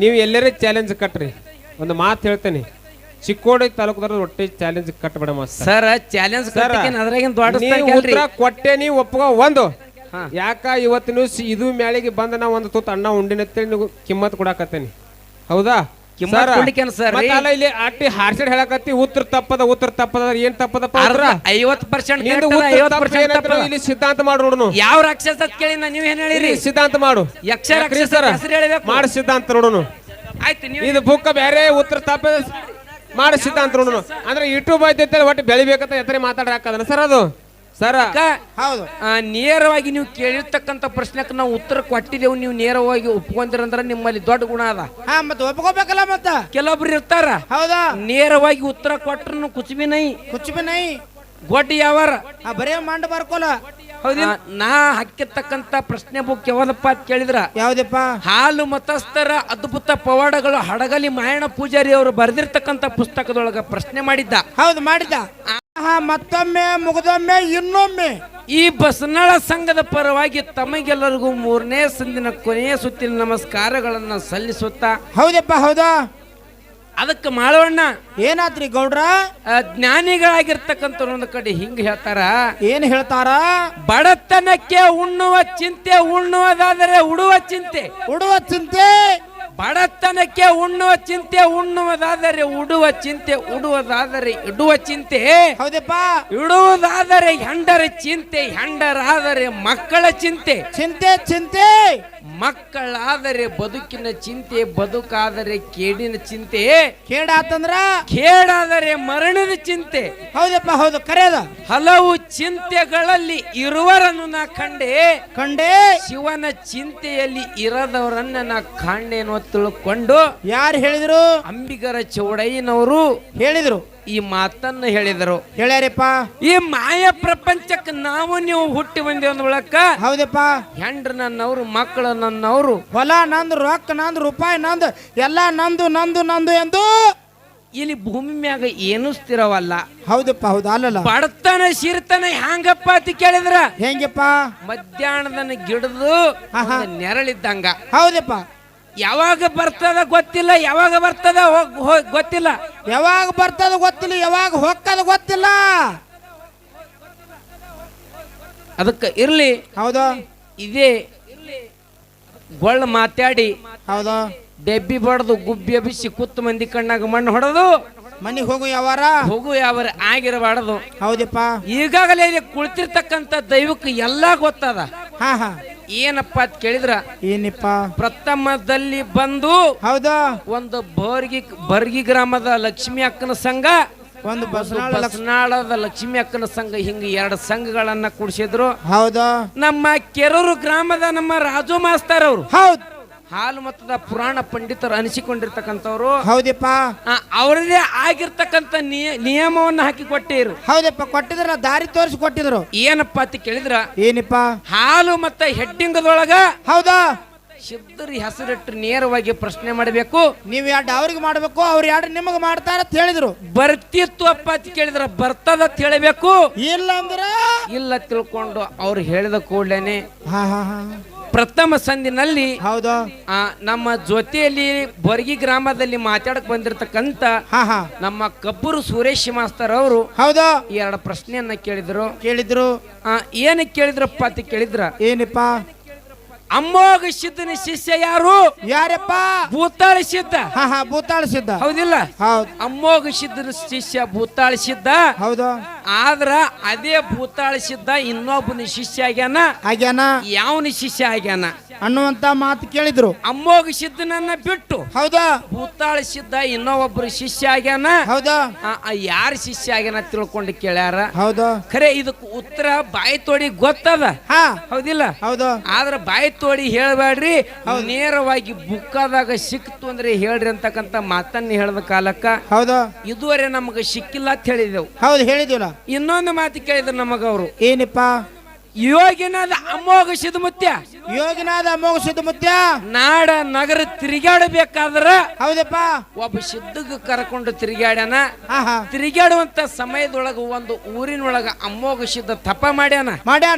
ನೀವು ಎಲ್ಲರೇ ಚಾಲೆಂಜ್ ಕಟ್ರಿ. ಒಂದು ಮಾತು ಹೇಳ್ತೇನೆ, ಚಿಕ್ಕೋಡಿ ತಾಲೂಕದವ್ರ ಒಟ್ಟೆ ಚಾಲೆಂಜ್ ಕಟ್ಟಬೇಡ ಸರ್. ಚಾಲೆಂಜ್ ಉತ್ತರ ಕೊಟ್ಟೆ ನೀವು ಒಪ್ಪಗ ಒಂದು. ಯಾಕ ಇವತ್ತಿನ ಇದು ಮ್ಯಾಳಿಗೆ ಬಂದ ನಾ ಒಂದು ತುತ್ತು ಅಣ್ಣ ಉಂಡಿನತ್ತೇಳಿ ನೀವು ಕಿಮ್ಮತ್ ಕೊಡಾಕತ್ತೇನಿ. ಹೌದಾ ಇಲ್ಲಿ ಅಟ್ಟಿ ಹಾರ್ಸೆಡ್ ಹೇಳಕತ್ತಿ ಉತ್ತರ ತಪ್ಪದ ಏನ್ ತಪ್ಪದಪ್ಪ 50% ಇಲ್ಲಿ ಸಿದ್ಧಾಂತ ಮಾಡಿ ನೋಡೋಣ. ಯಾವ ರಾಕ್ಷಸ ಕೇಳಿ ನೀವ್ ಏನ್ ಹೇಳಿರಿ? ಸಿದ್ಧಾಂತ ಮಾಡು. ಮಾಡಿ ಸಿದ್ಧಾಂತ ನೋಡೋಣ. ಇದು ಬುಕ್ ಬೇರೆ ಉತ್ತರ ತಪ್ಪ ಮಾಡಿ ಸಿದ್ಧಾಂತ ನೋಡೋಣ. ಅಂದ್ರೆ ಯೂಟ್ಯೂಬ್ ಐತೆ ಒಟ್ಟು ಬೆಳಿಬೇಕಂತ ಎತ್ತರೆ ಮಾತಾಡಕದನ ಸರ್. ಅದು ಸರ ಹೌದು. ನೇರವಾಗಿ ನೀವು ಕೇಳಿರ್ತಕ್ಕಂಥ ಪ್ರಶ್ನೆಕ್ಕೆ ನಾವು ಉತ್ತರ ಕೊಟ್ಟಿದ್ದೇವು, ನೀವು ನೇರವಾಗಿ ಒಪ್ಕೊಂತೀರಂದ್ರ ನಿಮ್ಮಲ್ಲಿ ದೊಡ್ಡ ಗುಣ ಅದ. ಮತ್ತೆ ಒಪ್ಕೋಬೇಕಲ್ಲ. ಮತ್ತ ಕೆಲವೊಬ್ರು ಇರ್ತಾರ ಹೌದಾ, ನೇರವಾಗಿ ಉತ್ತರ ಕೊಟ್ರು ಕುಚ್ ಬಿ ನೈ ಗೊಡ್ಡಿ ಯಾವಾರ ಬರೇ ಮಂಡ ಬರ್ಕೋಲ್ಲ. ಹೌದ. ನಾ ಹಾಕಿರ್ತಕ್ಕಂತ ಪ್ರಶ್ನೆ ಬುಕ್ ಯಾವ್ದಪ್ಪ ಅಂತ ಕೇಳಿದ್ರ ಯಾವ್ದಪ್ಪ? ಹಾಲು ಮತಸ್ಥರ ಅದ್ಭುತ ಪವಾಡಗಳು ಹಡಗಲಿ ಮಾಯಣ ಪೂಜಾರಿ ಅವರು ಬರೆದಿರ್ತಕ್ಕಂತ ಪುಸ್ತಕದೊಳಗ ಪ್ರಶ್ನೆ ಮಾಡಿದ್ದ. ಹೌದು ಮಾಡಿದ್ದ. ಮತ್ತೊಮ್ಮೆ ಮುಗಿದೊಮ್ಮೆ ಇನ್ನೊಮ್ಮೆ ಈ ಬಸನಾಳ ಸಂಘದ ಪರವಾಗಿ ತಮಗೆಲ್ಲರಿಗೂ 3ನೇ ಸಂದಿನ ಕೊನೆಯ ಸುತ್ತಿನ ನಮಸ್ಕಾರಗಳನ್ನ ಸಲ್ಲಿಸುತ್ತಾ. ಹೌದಪ್ಪ ಹೌದಾ. ಅದಕ್ಕೆ ಮಾಳವಣ್ಣ ಏನಾತ್ರಿ ಗೌಡ್ರ? ಜ್ಞಾನಿಗಳಾಗಿರ್ತಕ್ಕಂಥ ಒಂದು ಕಡೆ ಹಿಂಗ ಹೇಳ್ತಾರ. ಏನ್ ಹೇಳ್ತಾರ? ಬಡತನಕ್ಕೆ ಉಣ್ಣುವ ಚಿಂತೆ, ಉಣ್ಣುವುದಾದರೆ ಉಡುವ ಚಿಂತೆ. ಉಡುವ ಚಿಂತೆ. ಬಡತನಕ್ಕೆ ಉಣ್ಣುವ ಚಿಂತೆ, ಉಣ್ಣುವುದಾದರೆ ಉಡುವ ಚಿಂತೆ, ಉಡುವುದಾದರೆ ಇಡುವ ಚಿಂತೆ. ಹೌದಪ್ಪ. ಇಡುವುದಾದರೆ ಹೆಂಡರ ಚಿಂತೆ, ಹೆಂಡರಾದರೆ ಮಕ್ಕಳ ಚಿಂತೆ. ಚಿಂತೆ ಮಕ್ಕಳಾದರೆ ಬದುಕಿನ ಚಿಂತೆ, ಬದುಕಾದರೆ ಕೇಡಿನ ಚಿಂತೆ. ಕೇಡಾದರೆ ಮರಣದ ಚಿಂತೆ. ಹೌದಪ್ಪ ಹೌದು, ಕರೆಯದ. ಹಲವು ಚಿಂತೆಗಳಲ್ಲಿ ಇರುವರನ್ನು ನಾ ಕಂಡೆ, ಶಿವನ ಚಿಂತೆಯಲ್ಲಿ ಇರದವರನ್ನ ನಾ ಕಂಡೆ ಅನ್ನೋ ತಿಳ್ಕೊಂಡು. ಯಾರು ಹೇಳಿದ್ರು? ಅಂಬಿಗರ ಚೌಡಯ್ಯನವರು ಹೇಳಿದ್ರು. ಈ ಮಾತನ್ನ ಹೇಳಿದರು. ಹೇಳ್ಯಾರಪ್ಪ. ಈ ಮಾಯ ಪ್ರಪಂಚಕ್ಕೆ ನಾವು ನೀವು ಹುಟ್ಟಿ ಬಂದೇವ ಅಂದ ಬಳಕ. ಹೌದಪ್ಪ. ಹೆಂಡ್ರ ನನ್ನವರು, ಮಕ್ಕಳು ನನ್ನವರು, ಹೊಲ ನಂದು, ರೊಕ್ಕ ನಂದು, ರೂಪಾಯಿ ನಂದು, ಎಲ್ಲ ನಂದು ನಂದು ನಂದು ಎಂದು ಇಲ್ಲಿ ಭೂಮಿ ಮ್ಯಾಗ ಏನು ಸ್ಥಿರವಲ್ಲ. ಹೌದಪ್ಪ ಹೌದು. ಅಲ್ಲಲ್ಲ ಬಡತನ ಸಿರ್ತನ ಹ್ಯಾಂಗಪ್ಪ ಅಂತ ಕೇಳಿದ್ರ ಹೆಂಗಪ್ಪ? ಮಧ್ಯಾಹ್ನದನ್ನ ಗಿಡದು ನೆರಳಿದ್ದಂಗ. ಹೌದಪ್ಪ. ಯಾವಾಗ ಬರ್ತದ ಗೊತ್ತಿಲ್ಲ, ಯಾವಾಗ ಬರ್ತದ ಗೊತ್ತಿಲ್ಲ, ಯಾವಾಗ ಬರ್ತದ ಗೊತ್ತಿಲ್ಲ, ಯಾವಾಗ ಹೋಗ್ತದ ಗೊತ್ತಿಲ್ಲ. ಅದಕ್ಕೆ ಇರ್ಲಿ. ಹೌದಾ. ಇದೇ ಗೊಳ್ಳ ಮಾತಾಡಿ ಹೌದಾ ಡೆಬ್ಬಿ ಬಡದು ಗುಬ್ಬಿ ಅಬಿಸಿ ಕುತ್ತು ಮಂದಿ ಕಣ್ಣಾಗ ಮಣ್ಣು ಹೊಡೆದು ಮನಿಗೆ ಹೋಗು ಯಾವಾರ ಆಗಿರಬಾರದು. ಹೌದಪ್ಪ. ಈಗಾಗಲೇ ಇಲ್ಲಿ ಕುಳಿತಿರ್ತಕ್ಕಂಥ ದೈವಕ್ಕೆ ಎಲ್ಲಾ ಗೊತ್ತದ. ಏನಪ್ಪ ಅಂತ ಕೇಳಿದ್ರ ಏನಪ್ಪ? ಪ್ರಥಮದಲ್ಲಿ ಬಂದು ಹೌದಾ ಒಂದು ಬರ್ಗಿ ಗ್ರಾಮದ ಲಕ್ಷ್ಮಿ ಅಕ್ಕನ ಸಂಘ, ಒಂದು ಬಸನಾಳದ ಲಕ್ಷ್ಮಿ ಅಕ್ಕನ ಸಂಘ, ಹಿಂಗ 2 ಸಂಘಗಳನ್ನ ಕೂಡಿಸಿದ್ರು. ಹೌದಾ. ನಮ್ಮ ಕೆರೂರು ಗ್ರಾಮದ ನಮ್ಮ ರಾಜು ಮಾಸ್ತರ್ ಅವರು ಹೌದು ಹಾಲು ಮತದ ಪುರಾಣ ಪಂಡಿತರು ಅನಿಸಿಕೊಂಡಿರ್ತಕ್ಕಂಥವ್ರು. ಹೌದಪ್ಪ. ಅವರದೇ ಆಗಿರ್ತಕ್ಕಂಥ ನಿಯಮವನ್ನು ಹಾಕಿ ಕೊಟ್ಟಿರು. ಹೌದಪ್ಪ. ಕೊಟ್ಟಿದ್ರ, ದಾರಿ ತೋರಿಸಿ ಕೊಟ್ಟಿದ್ರು. ಏನಪ್ಪಾ ಅಂತ ಕೇಳಿದ್ರ ಏನಪ್ಪ? ಹಾಲು ಮತ್ತ ಹೆಡ್ಡಿಂಗದೊಳಗ ಹೌದಾ ಶಬ್ದರ ಹೆಸರಿಟ್ಟು ನೇರವಾಗಿ ಪ್ರಶ್ನೆ ಮಾಡಬೇಕು. ನೀವ್ 2 ಅವ್ರಿಗೆ ಮಾಡ್ಬೇಕು, ಅವ್ರು 2 ನಿಮಗ್ ಮಾಡ್ತಾರ ಅಂತ ಹೇಳಿದ್ರು. ಬರ್ತಿತ್ತು ಅಪ್ಪ ಅಂತ ಕೇಳಿದ್ರ ಬರ್ತದ ಅಂತ ಹೇಳಬೇಕು. ಇಲ್ಲ ಅಂದ್ರ ಇಲ್ಲ ತಿಳ್ಕೊಂಡು ಅವ್ರು ಹೇಳಿದ ಕೂಡಲೇನೆ ಪ್ರಥಮ ಸಂದಿನಲ್ಲಿ ಹೌದಾ ನಮ್ಮ ಜೊತೆಯಲ್ಲಿ ಬರ್ಗಿ ಗ್ರಾಮದಲ್ಲಿ ಮಾತಾಡಕ್ ಬಂದಿರತಕ್ಕಂತ ನಮ್ಮ ಕಬ್ಬೂರು ಸುರೇಶ್ ಮಾಸ್ತರ್ ಅವರು ಹೌದಾ 2 ಪ್ರಶ್ನೆಯನ್ನ ಕೇಳಿದ್ರು. ಏನಕ್ಕೆ ಕೇಳಿದ್ರಪ್ಪ ಅಂತ ಕೇಳಿದ್ರ ಏನಪ್ಪ? ಅಮ್ಮೋಘ ಸಿದ್ಧನ ಶಿಷ್ಯ ಯಾರಪ್ಪ? ಭೂತಾಳ ಸಿದ್ಧ. ಭೂತಾಳ ಸಿದ್ಧ. ಹೌದಿಲ್ಲ? ಹೌದು. ಅಮ್ಮೋಘ ಸಿದ್ಧನ ಶಿಷ್ಯ ಭೂತಾಳ ಸಿದ್ಧ. ಹೌದಾ. ಆದ್ರ ಅದೇ ಭೂತಾಳ ಸಿದ್ಧ ಇನ್ನೊಬ್ಬನ ಶಿಷ್ಯ ಆಗ್ಯಾನ. ಯಾವನ ಶಿಷ್ಯ ಆಗ್ಯಾನ ಅನ್ನುವಂತ ಮಾತು ಕೇಳಿದ್ರು. ಅಮ್ಮೋಘ ಸಿದ್ಧನನ್ನ ಬಿಟ್ಟು ಹೌದಾ ಭೂತಾಳ ಸಿದ್ಧ ಇನ್ನೊಬ್ಬರು ಶಿಷ್ಯ ಆಗ್ಯಾನ. ಹೌದಾ. ಯಾರ ಶಿಷ್ಯ ಆಗ್ಯಾನ ತಿಳ್ಕೊಂಡು ಕೇಳ್ಯಾರ. ಹೌದಾ. ಖರೆ ಇದಕ್ಕೆ ಉತ್ತರ ಬಾಯಿ ತೋಡಿ ಗೊತ್ತದ. ಹೌದಿಲ್ಲ? ಹೌದಾ. ಆದ್ರ ಬಾಯಿ ತೋಡಿ ಹೇಳ್ಬೇಡ್ರಿ, ನೇರವಾಗಿ ಬುಕ್ಕಾದಾಗ ಸಿಕ್ತು ಅಂದ್ರೆ ಹೇಳ್ರಿ ಅಂತಕ್ಕಂತ ಮಾತನ್ನ ಹೇಳದ ಕಾಲಕ್ಕ ಹೌದಾ ಇದುವರೆ ನಮಗ ಸಿಕ್ಕಿಲ್ಲ ಅಂತ ಹೇಳಿದೆವು. ಹೌದು ಹೇಳಿದಿಲ್ಲ. ಇನ್ನೊಂದು ಮಾತು ಕೇಳಿದ್ರು ನಮಗ ಅವರು. ಏನಪ್ಪ? ಯೋಗಿನಾದ ಅಮೋಘ ಸಿದ್ಧಮುತ್ಯ. ಯೋಗಿನಾದ ಅಮೋಘ ಸಿದ್ಧಮುತ್ಯ ನಾಡ ನಗರ ತಿರುಗಾಡಬೇಕಾದ್ರ ಹೌದಪ್ಪ ಒಬ್ಬ ಸಿದ್ಧಗ ಕರ್ಕೊಂಡು ತಿರುಗಾಡ್ಯಾನ. ತಿರುಗಾಡುವಂತ ಸಮಯದೊಳಗ ಒಂದು ಊರಿನೊಳಗ ಅಮೋಘ ಸಿದ್ಧ ತಪ ಮಾಡ್ಯಾನ.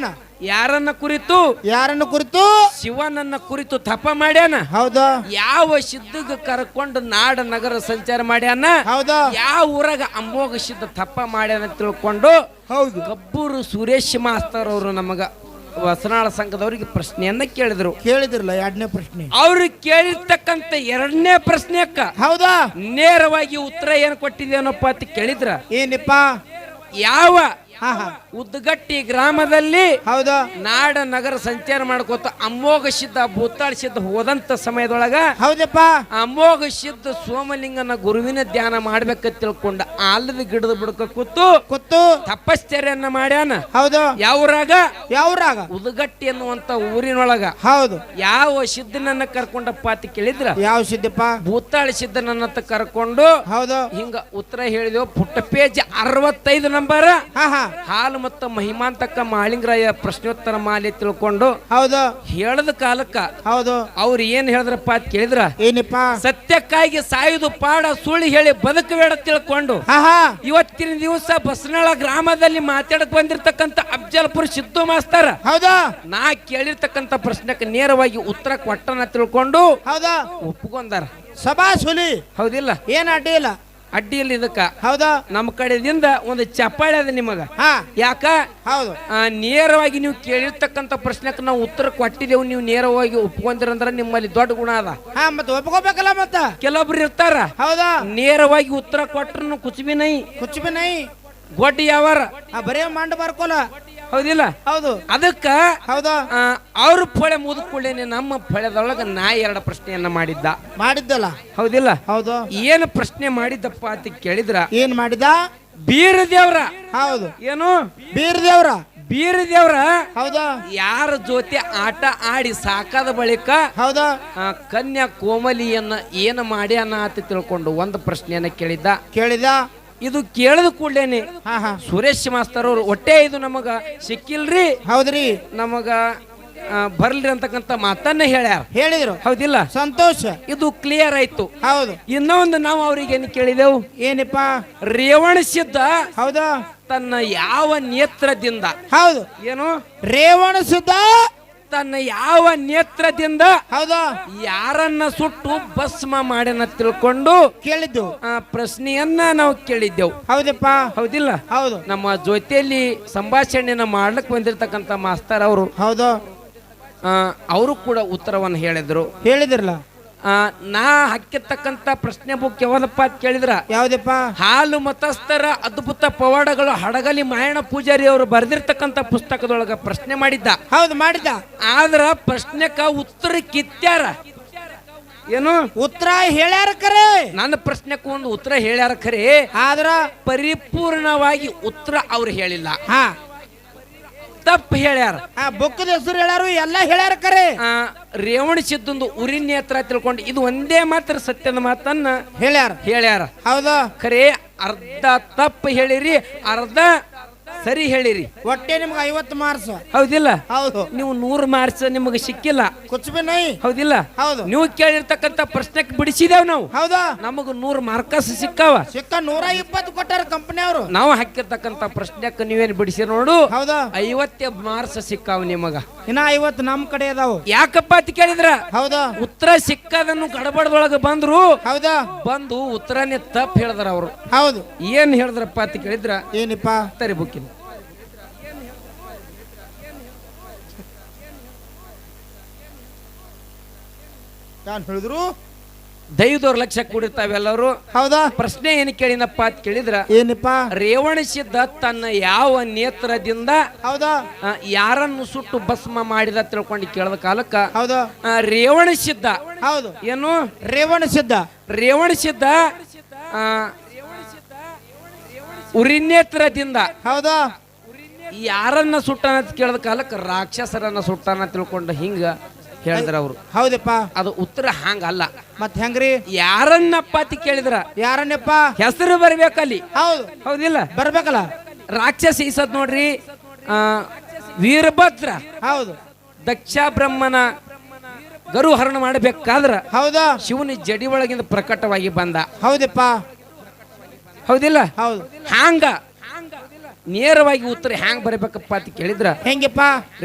ಯಾರನ್ನ ಕುರಿತು ಯಾರನ್ನು ಕುರಿತು ಶಿವನನ್ನ ಕುರಿತು ತಪ ಮಾಡ್ಯಾನ. ಹೌದಾ ಯಾವ ಸಿದ್ಧಗ ಕರ್ಕೊಂಡು ನಾಡ ನಗರ ಸಂಚಾರ ಮಾಡ್ಯಾನ. ಹೌದಾ ಯಾವ ಊರಾಗ ಅಮೋಘ ಸಿದ್ಧ ತಪ ಮಾಡ್ಯಾನ ತಿಳ್ಕೊಂಡು ಹೌದು ಕಬ್ಬೂರು ಸುರೇಶ್ ಮಾಸ್ತರ್ ಅವರು ನಮಗ ವಸನಾಳ ಸಂಘದವರಿಗೆ ಪ್ರಶ್ನೆಯನ್ನ ಕೇಳಿದ್ರಲ್ಲ ಎರಡನೇ ಪ್ರಶ್ನೆ. ಅವ್ರು ಕೇಳಿರ್ತಕ್ಕಂತ ಎರಡನೇ ಪ್ರಶ್ನೆಕ್ಕ ಹೌದಾ ನೇರವಾಗಿ ಉತ್ತರ ಏನ್ ಕೊಟ್ಟಿದೇನಪ್ಪ ಅಂತ ಕೇಳಿದ್ರ ಏನಪ್ಪ ಯಾವ ಉದ್ದಗಟ್ಟಿ ಗ್ರಾಮದಲ್ಲಿ ಹೌದಾ ನಾಡ ನಗರ ಸಂಚಾರ ಮಾಡ್ಕೋತ ಅಮೋಘ ಸಿದ್ಧ ಭೂತಾಳ ಸಿದ್ಧ ಹೋದಂತ ಸಮಯದೊಳಗ ಹೌದಪ್ಪ ಅಮೋಘ ಸಿದ್ಧ ಸೋಮಲಿಂಗನ ಗುರುವಿನ ಧ್ಯಾನ ಮಾಡ್ಬೇಕಂತ ತಿಳ್ಕೊಂಡ ಆಲದ ಗಿಡದ ಬಿಡಕ ಕೂತು ತಪಶ್ಚರ್ಯನ್ನ ಮಾಡ್ಯಾನ. ಹೌದು ಯಾವ್ರಾಗ ಉದಗಟ್ಟಿ ಅನ್ನುವಂತ ಊರಿನೊಳಗ ಹೌದು ಯಾವ ಸಿದ್ಧನನ್ನ ಕರ್ಕೊಂಡಪ್ಪ ಅಂತ ಕೇಳಿದ್ರ ಯಾವ ಸಿದ್ಧಪ್ಪ ಭೂತಾಳ ಸಿದ್ಧನನ್ನ ಕರ್ಕೊಂಡು ಹೌದು ಹಿಂಗ ಉತ್ತರ ಹೇಳಿದೆವು. ಪುಟ್ಟ ಪೇಜ್ 65 ನಂಬರ್ ಹಾಲು ಮತ್ತು ಮಹಿಮಾಂತಕ್ಕ ಮಾಳಿಂಗರಾಯ ಪ್ರಶ್ನೋತ್ತರ ಮಾಲೆ ತಿಳ್ಕೊಂಡು ಹೌದು ಹೇಳದ ಕಾಲಕ್ಕ ಹೌದು ಅವ್ರು ಏನ್ ಹೇಳಿದ್ರಪ್ಪ ಅಂತ ಕೇಳಿದ್ರ ಏನಪ್ಪ ಸತ್ಯಕ್ಕಾಗಿ ಸಾಯುದು ಪಾಡ ಸುಳ್ಳು ಹೇಳಿ ಬದುಕಬೇಡ ತಿಳ್ಕೊಂಡು ಇವತ್ತಿನ ದಿವಸ ಬಸನಾಳ ಗ್ರಾಮದಲ್ಲಿ ಮಾತಾಡಕ್ ಬಂದಿರ್ತಕ್ಕಂತ ಅಫ್ಜಲ್ಪುರ ಸಿದ್ದು ಮಾಸ್ತರ ಹೌದಾ ನಾ ಕೇಳಿರ್ತಕ್ಕಂತ ಪ್ರಶ್ನೆಕ್ಕೆ ನೇರವಾಗಿ ಉತ್ತರ ಕೊಟ್ಟನ ತಿಳ್ಕೊಂಡು ಹೌದಾ ಒಪ್ಕೊಂಡಾರ. ಸಭಾಸ್ ಹುಲಿ ಹೌದಿಲ್ಲ ಏನ್ ಅಡ್ಡಿ ಇಲ್ಲ ಅಡ್ಡಿಯಲ್ಲಿ ಇದಕ್ಕ ಹೌದಾ ನಮ್ಮ ಕಡೆದಿಂದ ಒಂದು ಚಪ್ಪಾಳೆ ಅದ ನಿಮಗ. ಯಾಕ ಹೌದು ನೇರವಾಗಿ ನೀವು ಕೇಳಿರ್ತಕ್ಕಂತ ಪ್ರಶ್ನೆಕ್ಕೆ ನಾವು ಉತ್ತರ ಕೊಟ್ಟಿದ್ದೇವು, ನೀವು ನೇರವಾಗಿ ಒಪ್ಕೊಂಡಿರಂದ್ರ ನಿಮ್ಮಲ್ಲಿ ದೊಡ್ಡ ಗುಣ ಅದ. ಮತ್ತೆ ಒಪ್ಕೋಬೇಕಲ್ಲ ಮತ್ತ ಕೆಲವೊಬ್ರು ಇರ್ತಾರ ಹೌದಾ ನೇರವಾಗಿ ಉತ್ತರ ಕೊಟ್ರು ಕುಚ್ಬಿ ನೈ ಗೊಡ್ಡಿ ಯಾವಾರ ಬರೇ ಮಂಡ ಬರ್ಕೋಲ ಹೌದಿಲ್ಲ. ಹೌದು ಅದಕ್ಕ ಹೌದಾ ಅವ್ರ ಫಳೆ ಮುದುಕೊಳ್ಳೇನೆ ನಮ್ಮ ಫಳೆದೊಳಗ ನಾ 2 ಪ್ರಶ್ನೆಯನ್ನ ಮಾಡಿದ್ದಲ್ಲ ಹೌದಿಲ್ಲ. ಹೌದು ಏನು ಪ್ರಶ್ನೆ ಮಾಡಿದ್ದಪ್ಪ ಅಂತ ಕೇಳಿದ್ರ ಏನ್ ಮಾಡಿದ ಬೀರ ದೇವ್ರ ಹೌದು ಏನು ಬೀರ ದೇವ್ರ ಹೌದಾ ಯಾರ ಜೊತೆ ಆಟ ಆಡಿ ಸಾಕಾದ ಬಳಿಕ ಹೌದಾ ಕನ್ಯಾ ಕೋಮಲಿಯನ್ನ ಏನು ಮಾಡ್ಯಾನ ಅಂತ ತಿಳ್ಕೊಂಡು ಒಂದು ಪ್ರಶ್ನೆಯನ್ನ ಕೇಳಿದ. ಇದು ಕೇಳಿದ ಕೂಡಲೇನೆ ಸುರೇಶ್ ಮಾಸ್ತರ್ ಅವರು ಹೊಟ್ಟೆ ಇದು ನಮಗ ಸಿಕ್ಕಿಲ್ರಿ ಹೌದ್ರಿ ನಮಗ ಬರ್ಲಿ ಅಂತಕ್ಕಂತ ಮಾತನ್ನ ಹೇಳಿದ್ರು ಹೌದಿಲ್ಲ. ಸಂತೋಷ ಇದು ಕ್ಲಿಯರ್ ಆಯ್ತು. ಹೌದು ಇನ್ನೊಂದು ನಾವು ಅವ್ರಿಗೆ ಏನ್ ಕೇಳಿದೆವು ಏನಪ್ಪ ರೇವಣ ಸಿದ್ಧ ಹೌದಾ ತನ್ನ ಯಾವ ನೇತ್ರದಿಂದ ಹೌದು ಏನು ರೇವಣ ಸಿದ್ಧ ತನ್ನ ಯಾವ ನೇತ್ರದಿಂದ ಹೌದಾ ಯಾರನ್ನ ಸುಟ್ಟು ಭಸ್ಮ ಮಾಡ್ಯಾನ ತಿಳ್ಕೊಂಡು ಕೇಳಿದ್ದು ಆ ಪ್ರಶ್ನೆಯನ್ನ ನಾವು ಕೇಳಿದ್ದೆವು. ಹೌದಪ್ಪ ಹೌದಿಲ್ಲ. ಹೌದು ನಮ್ಮ ಜೊತೆಯಲ್ಲಿ ಸಂಭಾಷಣೆಯನ್ನ ಮಾಡ್ಲಿಕ್ಕೆ ಬಂದಿರತಕ್ಕಂತ ಮಾಸ್ತರ್ ಅವರು ಹೌದು ಅವರು ಕೂಡ ಉತ್ತರವನ್ನು ಹೇಳಿದ್ರಲ್ಲ. ನಾ ಹಾಕಿರ್ತಕ್ಕಂತ ಪ್ರಶ್ನೆ ಬುಕ್ ಯಾವ್ದಪ್ಪ ಅಂತ ಕೇಳಿದ್ರ ಯಾವ್ದಪ್ಪ ಹಾಲು ಮತಸ್ಥರ ಅದ್ಭುತ ಪವಾಡಗಳು ಹಡಗಲಿ ಮಾಯಣ ಪೂಜಾರಿ ಅವರು ಬರೆದಿರ್ತಕ್ಕಂತ ಪುಸ್ತಕದೊಳಗ ಪ್ರಶ್ನೆ ಮಾಡಿದ್ದ. ಆದ್ರ ಪ್ರಶ್ನೆಕ ಉತ್ತರ ಕಿತ್ಯಾರ. ಏನು ಉತ್ತರ ಹೇಳ್ಯಾರ ಖರೆ, ನನ್ನ ಪ್ರಶ್ನೆಕ್ ಒಂದು ಉತ್ತರ ಹೇಳ್ಯಾರ ಖರೆ, ಆದ್ರ ಪರಿಪೂರ್ಣವಾಗಿ ಉತ್ತರ ಅವ್ರು ಹೇಳಿಲ್ಲ. ತಪ್ಪು ಹೇಳ್ಯಾರ. ಬುಕ್ಕದ ಹೆಸರು ಹೇಳ್ಯಾರು, ಎಲ್ಲ ಹೇಳ್ಯಾರ ಖರೆ. ರೇವಣ ಸಿದ್ಧಂದು ಉರಿ ನೇತ್ರ ತಿಳ್ಕೊಂಡು ಇದು ಒಂದೇ ಮಾತ್ರ ಸತ್ಯದ ಮಾತನ್ನ ಹೇಳ್ಯಾರ. ಹೌದಾ ಖರೆ ಅರ್ಧ ತಪ್ಪು ಹೇಳಿರಿ, ಅರ್ಧ ಸರಿ ಹೇಳಿರಿ. ಒಟ್ಟೆ ನಿಮ್ಗೆ 50 ಮಾರ್ಕ್ಸ್ ಹೌದಿಲ್ಲ. ಹೌದು ನೀವು 100 ಮಾರ್ಕ್ಸ್ ನಿಮಗೆ ಸಿಕ್ಕಿಲ್ಲ. ಹೌದಿಲ್ಲ. ಹೌದು ನೀವು ಕೇಳಿರ್ತಕ್ಕಂತ ಪ್ರಶ್ನೆಗೆ ಬಿಡಿಸಿದೇವ್ ನಾವು. ಹೌದಾ ನಮಗ 100 ಮಾರ್ಕ್ಸ್ ಸಿಕ್ಕಾವ. 120 ಕೊಟ್ಟಾರ ಕಂಪನಿ ಅವರು. ನಾವು ಹಾಕಿರ್ತಕ್ಕಂತ ಪ್ರಶ್ನೆಕ್ಕೆ ನೀವೇನ್ ಬಿಡಿಸಿ ನೋಡು. ಹೌದಾ 50 ಮಾರ್ಕ್ಸ್ ಸಿಕ್ಕಾವ ನಿಮಗ. ಇನ್ನ 50 ನಮ್ ಕಡೆ ಅದಾವ. ಯಾಕಪ್ಪ ಅಂತ ಕೇಳಿದ್ರ ಹೌದಾ ಉತ್ತರ ಸಿಕ್ಕದನ್ನು ಗಡಬಡದೊಳಗ ಬಂದ್ರು. ಹೌದಾ ಬಂದು ಉತ್ತರನೇ ತಪ್ಪು ಹೇಳಿದ್ರ ಅವರು. ಹೌದು ಏನ್ ಹೇಳಿದ್ರಪ್ಪ ಅಂತ ಕೇಳಿದ್ರ ಏನಪ್ಪ ತರಿ ಬುಕ್ಕಿನ ಹೇಳಿದ್ರು ದೈವದವ್ರ ಲಕ್ಷ ಕೂಡಿರ್ತಾವ ಎಲ್ಲರೂ. ಹೌದಾ ಪ್ರಶ್ನೆ ಏನ್ ಕೇಳಿನಪ್ಪ ಅಂತ ಕೇಳಿದ್ರ ಏನಪ್ಪ ರೇವಣ ಸಿದ್ಧ ತನ್ನ ಯಾವ ನೇತ್ರದಿಂದ ಹೌದಾ ಯಾರನ್ನು ಸುಟ್ಟು ಭಸ್ಮ ಮಾಡಿದ ತಿಳ್ಕೊಂಡು ಕೇಳದ ಕಾಲಕ್ಕ ಹೌದಾ ರೇವಣ ಸಿದ್ಧ ಹೌದು ಏನು ರೇವಣ ಸಿದ್ಧ ಉರಿನೇತ್ರದಿಂದ ಹೌದಾ ಯಾರನ್ನ ಸುಟ್ಟಾನ ಅಂತ ಕೇಳದ ಕಾಲಕ್ಕ ರಾಕ್ಷಸರನ್ನ ಸುಟ್ಟಾನ ತಿಳ್ಕೊಂಡು ಹಿಂಗ ಹೇಳಿದ್ರ ಅವ್ರು. ಹೌದಪ್ಪ ಅದು ಉತ್ತರ ಹಂಗಲ್ಲ. ಮತ್ ಹೆಂಗ್ರಿ ಯಾರನ್ನಪ್ಪ ಅಂತ ಕೇಳಿದ್ರ ಯಾರನ್ನಪ್ಪ ಹೆಸರು ಬರ್ಬೇಕಲ್ಲಿ. ಹೌದು ಹೌದಿಲ್ಲ ಬರ್ಬೇಕಲ್ಲ. ರಾಕ್ಷಸ ಈಸದ್ ನೋಡ್ರಿ ವೀರಭದ್ರ. ಹೌದು ದಕ್ಷ ಬ್ರಹ್ಮನ ಗರು ಹರಣ ಮಾಡಬೇಕಾದ್ರ ಹೌದಾ ಶಿವನ ಜಡಿ ಒಳಗಿಂದ ಪ್ರಕಟವಾಗಿ ಬಂದ. ಹೌದಪ್ಪ ಹೌದಿಲ್ಲ. ಹೌದು ಹಂಗ ನೇರವಾಗಿ ಉತ್ತರ ಹ್ಯಾಂಗ್ ಬರಬೇಕಪ್ಪ ಅಂತ ಕೇಳಿದ್ರ ಹೆಂಗಪ್ಪ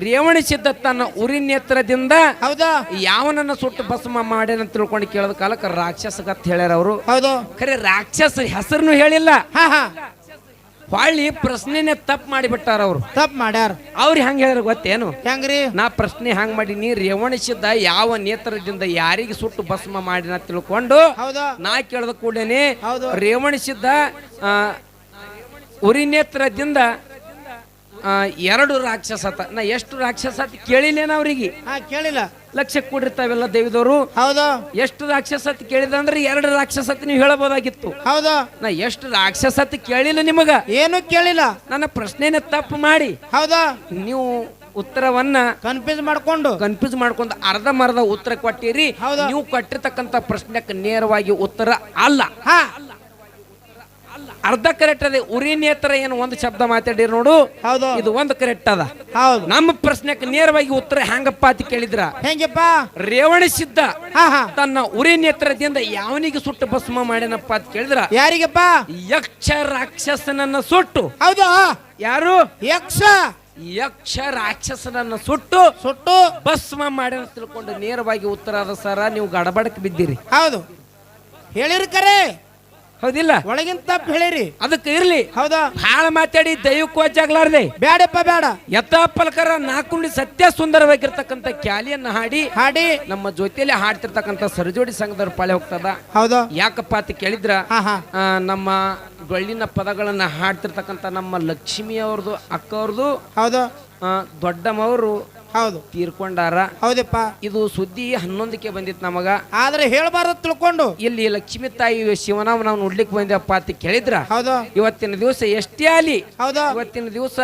ರೇವಣಿಸಿದ್ದ ತನ್ನ ಉರಿ ನೇತ್ರದಿಂದ ಹೌದಾ ಯಾವನನ್ನ ಸುಟ್ಟು ಭಸ್ಮ ಮಾಡ್ಯಾನ ತಿಳ್ಕೊಂಡು ಕೇಳದ ಕಾಲಕ್ಕೆ ರಾಕ್ಷಸಗತ್ ಹೇಳ್ಯಾರ ಅವರು. ಹೌದು ಖರೆ ರಾಕ್ಷಸ ಹೆಸರನ್ನು ಹೇಳಿಲ್ಲ. ಹಾ ಹಾ ಹೊಳ್ಳಿ ಪ್ರಶ್ನೆನೆ ತಪ್ಪು ಮಾಡಿಬಿಟ್ಟಾರ ಅವ್ರು. ತಪ್ಪು ಮಾಡ್ಯಾರ. ಅವ್ರು ಹೆಂಗ್ ಹೇಳ್ಯಾರ ಗೊತ್ತೇನು? ಹೆಂಗ್ರಿ? ನಾ ಪ್ರಶ್ನೆ ಹಂಗ್ ಮಾಡೀನಿ, ರೇವಣಿಸಿದ್ದ ಯಾವ ನೇತ್ರದಿಂದ ಯಾರಿಗೆ ಸುಟ್ಟು ಭಸ್ಮ ಮಾಡಿನ ತಿಳ್ಕೊಂಡು ಹೌದಾ ನಾ ಕೇಳದ ಕೂಡೇನೆ ಹೌದು ರೇವಣಿಸಿದ್ದ ಉರಿ ನೇತ್ರದಿಂದ 2 ರಾಕ್ಷಸತ. ನಾ ಎಷ್ಟು ರಾಕ್ಷಸತ ಕೇಳಿಲ್ಲೇನ ಅವ್ರಿಗೆ? ಹಾ ಕೇಳಿಲ್ಲ. ಲಕ್ಷ ಕೂಡಿರ್ತಾವೆಲ್ಲ ದೇವಿದವರು. ಹೌದಾ ಎಷ್ಟು ರಾಕ್ಷಸತ್ ಕೇಳಿದ ಅಂದ್ರೆ 2 ರಾಕ್ಷಸತ್ ನೀವು ಹೇಳಬಹುದಾಗಿತ್ತು. ಹೌದಾ ನಾ ಎಷ್ಟು ರಾಕ್ಷಸತ್ ಕೇಳಿಲ್ಲ ನಿಮಗ, ಏನು ಕೇಳಿಲ್ಲ. ನನ್ನ ಪ್ರಶ್ನೆನ ತಪ್ಪು ಮಾಡಿ ಹೌದಾ ನೀವು ಉತ್ತರವನ್ನ ಕನ್ಫ್ಯೂಸ್ ಮಾಡ್ಕೊಂಡು ಅರ್ಧಂಬರ್ಧ ಉತ್ತರ ಕೊಟ್ಟಿರಿ. ನೀವು ಕೊಟ್ಟಿರ್ತಕ್ಕಂಥ ಪ್ರಶ್ನೆಕ್ಕೆ ನೇರವಾಗಿ ಉತ್ತರ ಅಲ್ಲ. ಅರ್ಧ ಕರೆಕ್ಟ್ ಅದೇ. ಉರಿ ನೇತ್ರ ಏನು ಒಂದು ಶಬ್ದ ಮಾತಾಡಿರಿ ನೋಡು, ಹೌದು ಇದು ಒಂದು ಕರೆಕ್ಟ್ ಅದ. ಹೌದು ನಮ್ಮ ಪ್ರಶ್ನೆಕ್ಕೆ ನೇರವಾಗಿ ಉತ್ತರ ಹೆಂಗಪ್ಪ ಅಂತ ಕೇಳಿದ್ರ ಹೆಂಗಪ್ಪ? ರೇವಣಿಸಿದ್ದ ತನ್ನ ಉರಿ ನೇತ್ರದಿಂದ ಯಾವನಿಗೆ ಸುಟ್ಟು ಭಸ್ಮ ಮಾಡ್ಯಾನಪ್ಪ ಅಂತ ಕೇಳಿದ್ರ ಯಾರಿಗಪ್ಪ? ಯಕ್ಷ ರಾಕ್ಷಸನನ್ನ ಸುಟ್ಟು. ಹೌದಾ ಯಾರು? ಯಕ್ಷ ರಾಕ್ಷಸನನ್ನ ಸುಟ್ಟು ಭಸ್ಮ ಮಾಡ್ಯಾನ ತಿಳ್ಕೊಂಡು ನೇರವಾಗಿ ಉತ್ತರ ಅದ ಸರ. ನೀವು ಗಡಬಡಕ್ ಬಿದ್ದೀರಿ. ಹೌದು ಹೇಳಿರಿ ಕರೆ, ಹೌದಿಲ್ಲ? ಒಳಗಿನ ತಪ್ಪು ಹೇಳಿರಿ. ಅದಕ್ಕೆ ಇರ್ಲಿ. ಹೌದಾ ಹಾಳು ಮಾತಾಡಿ ದೈವಕ್ಕೂ ವಜ್ಜಾಗ್ಲಾರ್ದೆ ಬೇಡಪ್ಪ ಬೇಡ. ಯಥಾಪಲಕರ ನಾಲ್ಕುಂಡಿ ಸತ್ಯ ಸುಂದರವಾಗಿರ್ತಕ್ಕಂಥ ಕ್ಯಾಲಿಯನ್ನ ಹಾಡಿ ನಮ್ಮ ಜೊತೆಯಲ್ಲಿ ಹಾಡ್ತಿರ್ತಕ್ಕಂಥ ಸರಜೋಡಿ ಸಂಘದವ್ರ ಪಾಳೆ ಹೋಗ್ತದ. ಹೌದಾ ಯಾಕಪ್ಪ ಅಂತ ಕೇಳಿದ್ರ ನಮ್ಮ ಡೊಳ್ಳಿನ ಪದಗಳನ್ನ ಹಾಡ್ತಿರ್ತಕ್ಕಂಥ ನಮ್ಮ ಲಕ್ಷ್ಮಿ ಅವ್ರದ್ದು ಅಕ್ಕ ಅವ್ರದ್ದು ಹೌದು ದೊಡ್ಡಮ್ಮವರು ಹೌದು ತೀರ್ಕೊಂಡಾರ. ಹೌದಪ್ಪ. ಇದು ಸುದ್ದಿ 11ಕ್ಕೆ ಬಂದಿತ್ತು ನಮಗ. ಆದ್ರೆ ಹೇಳ್ಬಾರ್ದು ತಿಳ್ಕೊಂಡು ಇಲ್ಲಿ ಲಕ್ಷ್ಮಿ ತಾಯಿ ಶಿವನಾಮ ನಾವು ನೋಡ್ಲಿಕ್ಕೆ ಬಂದಪ್ಪ ಅಂತ ಕೇಳಿದ್ರ ಹೌದು ಇವತ್ತಿನ ದಿವಸ ಎಷ್ಟೇ ಆಲಿ ಹೌದಾ ಇವತ್ತಿನ ದಿವಸ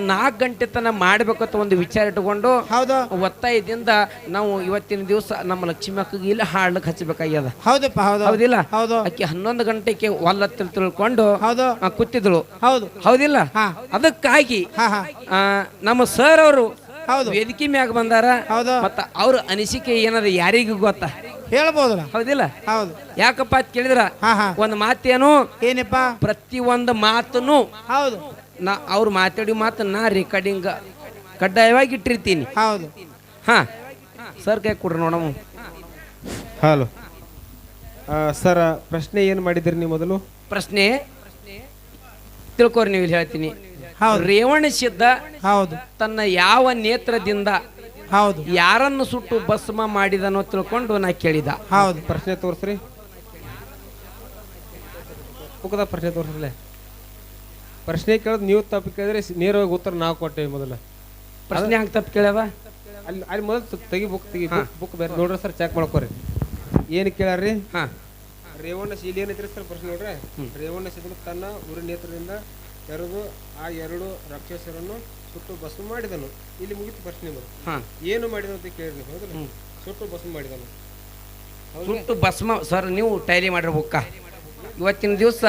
4 ಗಂಟೆ ತನ ಮಾಡ್ಬೇಕಂತ ಒಂದು ವಿಚಾರ ಇಟ್ಕೊಂಡು ಹೌದಾ ಒತ್ತಾಯದಿಂದ ನಾವು ಇವತ್ತಿನ ದಿವಸ ನಮ್ಮ ಲಕ್ಷ್ಮಿ ಅಕ್ಕಗೆ ಇಲ್ಲಿ ಹಾಡ್ಲಿಕ್ಕೆ ಹಚ್ಚಬೇಕಾಗ್ಯದ. ಹೌದಪ್ಪ. ಹೌದು ಹೌದಿಲ್ಲ? ಹೌದು. ಆಕೆ 11 ಗಂಟೆಗೆ ಒಲ್ಲತ್ತ ತಿಳ್ಕೊಂಡು ಹೌದು ಕೂತಿದ್ಳು. ಹೌದು ಹೌದಿಲ್ಲ? ಅದಕ್ಕಾಗಿ ನಮ್ಮ ಸರ್ ಅವರು ಹೌದು ವೇದಿಕೆ ಮ್ಯಾಗ ಬಂದಾರ. ಹೌದು ಮತ್ತ ಅವ್ರ ಅನಿಸಿಕೆ ಏನಾರ ಯಾರಿಗೂ ಗೊತ್ತಾ? ಹೇಳ್ಬೋದಲ್ಲ. ಹೌದಿಲ್ಲ? ಹೌದು. ಯಾಕಪ್ಪ ಅಂತ ಕೇಳಿದ್ರ ಒಂದು ಮಾತೇನು? ಏನಪ್ಪ? ಪ್ರತಿಯೊಂದು ಮಾತನ್ನು ಹೌದು ಅವ್ರು ಮಾತಾಡಿ ಮಾತು ನಾ ರೆಕಾರ್ಡಿಂಗ್ ಕಡ್ಡಾಯವಾಗಿ ಇಟ್ಟಿರ್ತೀನಿ. ಹೌದು. ಸರ್ ಕೈ ಕೊಡ್ರಿ ನೋಡಮ್ಮ. ಹಲೋ ಸರ್, ಪ್ರಶ್ನೆ ಏನು ಮಾಡಿದಿರಿ ನೀವು? ಮೊದಲು ಪ್ರಶ್ನೆ ತಿಳ್ಕೊರಿ, ನೀವು ಇಲ್ಲಿ ಹೇಳ್ತೀನಿ. ರೇವಣಿಸಿದ್ದ ಹೌದು ತನ್ನ ಯಾವ ನೇತ್ರದಿಂದ ಹೌದು ಯಾರನ್ನು ಸುಟ್ಟು ಭಸ್ಮ ಮಾಡಿದನೋ ತಿಳ್ಕೊಂಡು ನಾ ಕೇಳಿದ. ಹೌದು. ಪ್ರಶ್ನೆ ತೋರಿಸ್ರಿ. ಮುಖದ ಪ್ರಶ್ನೆ ತೋರಿಸ್ರಲ್ಲ. ಪ್ರಶ್ನೆ ಕೇಳೋದು ನೀವು ತಪ್ಪು ಕೇಳಿದ್ರೆ ನೇರವಾಗಿ ಉತ್ತರ ನಾವು ಕೊಟ್ಟೇವಿ. ಮೊದಲ ಪ್ರಶ್ನೆ ಹಂಗೆ ತಪ್ಪು ಕೇಳ್ಯದ. ಅಲ್ಲಿ ಮೊದಲು ತೆಗಿ ಬುಕ್ ಬೇರೆ ನೋಡ್ರಿ ಸರ್, ಚೆಕ್ ಮಾಡ್ಕೋರಿ. ಏನು ಕೇಳ್ಯಾರ್ರಿ? ರೇವಣ್ಣ ಇಲ್ಲಿ ಏನೈತ್ರಿ ಸರ್ ಪ್ರಶ್ನೆ ನೋಡ್ರಿ. ರೇವಣ್ಣ ಸಿದ್ಧನು ತನ್ನ ಉರಿ ನೇತ್ರದಿಂದ ಎರಡು 2 ರಾಕ್ಷಸರನ್ನು ಸುಟ್ಟು ಭಸ್ಮ ಮಾಡಿದನು. ಇಲ್ಲಿ ಮುಗಿತು ಪ್ರಶ್ನೆ. ಏನು ಮಾಡಿದ ಅಂತ ಕೇಳಿದ್ರಿ. ಹೌದಲ್ಲ? ಸುಟ್ಟು ಭಸ್ಮ ಮಾಡಿದನು. ಸುಟ್ಟು ಭಸ್ಮ ಸರ್ ನೀವು ಟೈಲಿ ಮಾಡ್ರಿ ಬುಕ್ಕ. ಇವತ್ತಿನ ದಿವಸ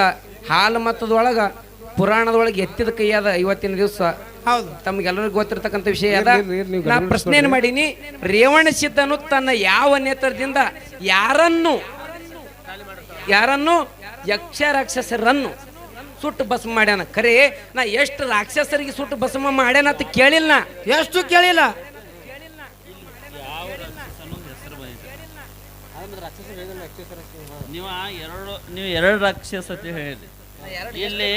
ಹಾಲು ಮತದೊಳಗ ಪುರಾಣದೊಳಗೆ ಎತ್ತಿದ ಕೈಯಾದ ಇವತ್ತಿನ ದಿವಸ. ಹೌದು. ತಮ್ಗೆಲ್ಲರಿಗೂ ಗೊತ್ತಿರತಕ್ಕಂಥ ವಿಷಯ ಅದ. ನಾ ಪ್ರಶ್ನೆ ಮಾಡೀನಿ, ರೇವಣಸಿದ್ದನು ತನ್ನ ಯಾವ ನೇತ್ರದಿಂದ ಯಾರನ್ನು ಯಕ್ಷ ರಾಕ್ಷಸರನ್ನು ಸುಟ್ಟು ಭಸ್ಮ ಮಾಡ್ಯಾನ. ಖರೆ ನಾ ಎಷ್ಟು ರಾಕ್ಷಸರಿಗೆ ಸುಟ್ಟು ಭಸ್ಮ ಮಾಡ್ಯಾನ ಅಂತ ಕೇಳಿಲ್ಲ. ಎಷ್ಟು ಕೇಳಿಲ್ಲ. ನೀವು 2 ರಾಕ್ಷಸ ಅಂತ ಹೇಳಿದ್ರಿ. ಇಲ್ಲಿ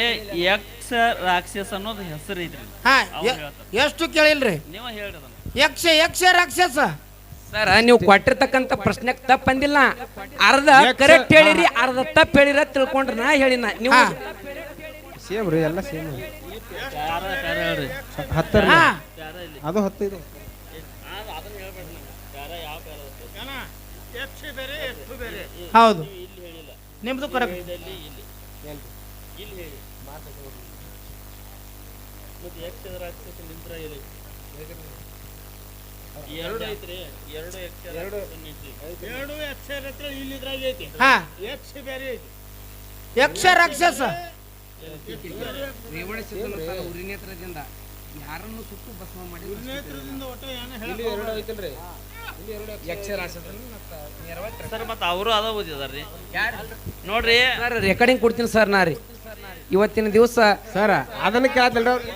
ಯಕ್ಷ ರಾಕ್ಷಸ ಅನ್ನೋದು ಹೆಸರು ಐತ್ರಿ. ಎಷ್ಟು ಕೇಳಿಲ್ರಿ? ನೀವು ಹೇಳ್ರಿ. ಯಕ್ಷ ರಾಕ್ಷಸ ಸರ್ ನೀವು ಕೊಟ್ಟಿರ್ತಕ್ಕಂಥ ಪ್ರಶ್ನೆಗೆ ತಪ್ಪ ಅಂದಿಲ್ಲ. ಅರ್ಧ ಕರೆಕ್ಟ್ ಹೇಳಿರಿ, ಅರ್ಧ ತಪ್ಪು ಹೇಳಿರ ತಿಳ್ಕೊಂಡ್ರಿ. ನಾ ಹೇಳಿನ ನೀವು ಸೇಮ್ ರೀ, ಎಲ್ಲ ಸೇಮ್. ಹೇಳ್ರಿ 10 ಅದು 10 ಇದು. ಹೌದು ನಿಮ್ದು ಕರೆಕ್ಟ್. ಯಕ್ಷ ರಾಕ್ಷಸ ಯಾರನ್ನು ಸುಟ್ಟು ಭಸ್ಮ ಮಾಡಿ ಸರ್, ಮತ್ತೆ ಅವರು ಅದ ಓದಿದಾರ್ರಿ ನೋಡ್ರಿ. ರೆಕಾರ್ಡಿಂಗ್ ಕೊಡ್ತೀನಿ ಸರ್. ನಾ ರೀ ಇವತ್ತಿನ ದಿವಸ ಸರ ಅದನ್ನ ಕೇಳತ್ತಲ್ರಿ